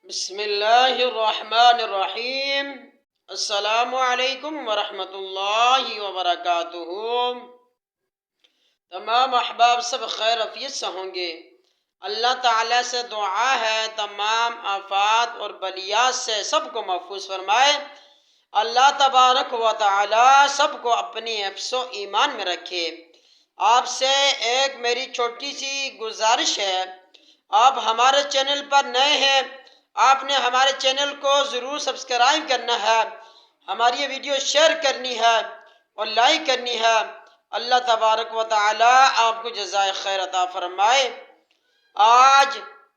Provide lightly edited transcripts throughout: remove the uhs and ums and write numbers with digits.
بسم اللہ الرحمن الرحیم۔ السلام علیکم ورحمۃ اللہ وبرکاتہ۔ تمام احباب سب خیر عافیت سے ہوں گے۔ اللہ تعالیٰ سے دعا ہے تمام آفات اور بلیات سے سب کو محفوظ فرمائے۔ اللہ تبارک و تعالیٰ سب کو اپنی حفظ و ایمان میں رکھے۔ آپ سے ایک میری چھوٹی سی گزارش ہے، آپ ہمارے چینل پر نئے ہیں، آپ نے ہمارے چینل کو ضرور سبسکرائب کرنا ہے، ہماری یہ ویڈیو شیئر کرنی ہے اور لائک کرنی ہے۔ اللہ تبارک و تعالی آپ کو جزائے خیر عطا فرمائے۔ آج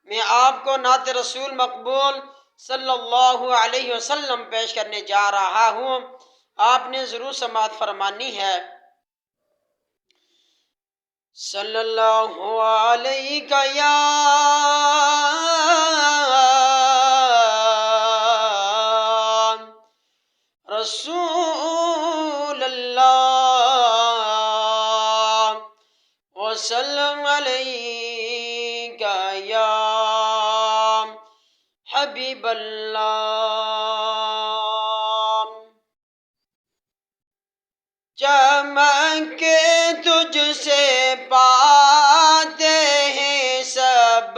میں آپ کو نعت رسول مقبول صلی اللہ علیہ وسلم پیش کرنے جا رہا ہوں، آپ نے ضرور سماعت فرمانی ہے۔ صلی اللہ علیہ یا رسول اللہ وسلم علیک یا حبیب اللہ۔ چمک تجھ سے پاتے ہیں سب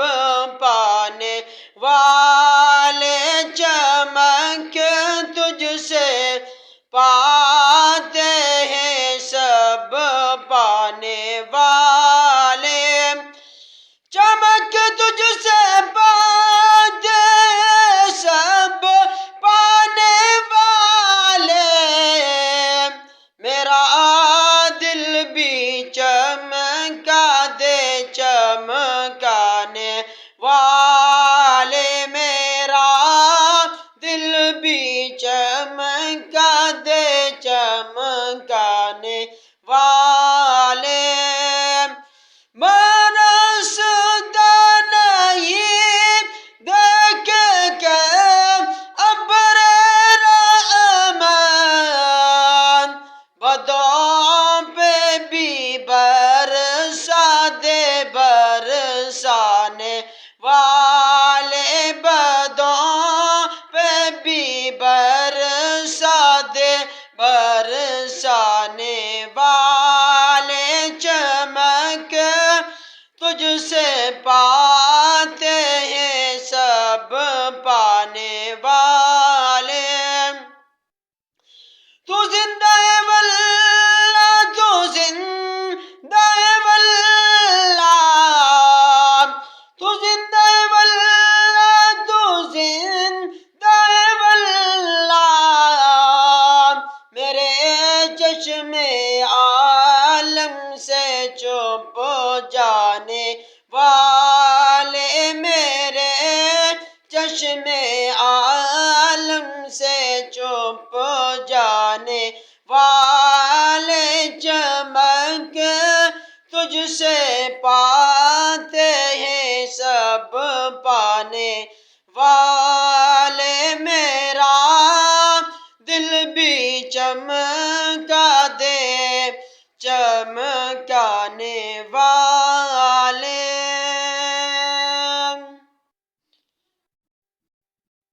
پانے والے، چمک تجھ سے پاتے ہیں سب پانے والے، چمک تجھ سے پاتے ہیں سب پانے والے، میرا دل بھی چمکا دے چمکانے والے، میرا دل بھی چمکا دے چمکانے والے۔ برستا نہیں دیکھ کے ابر رحمت، بدوں پہ بھی برسا دے برسانے والے، بدوں پہ بھی برسا دے برسانے والے، چمک تجھ سے پاتے ہیں سب پانے والے۔ تو زندہ ہے واللہ، تو زندہ ہے واللہ، تو زندہ ہے واللہ، تو زندہ ہے واللہ، میرے چشم عالم سے چھپ جانے والے، میرے چشم عالم سے چھپ جانے والے، چمک تجھ سے پاتے ہیں سب پانے والے، میرا دل بھی چمکا دے چمکانے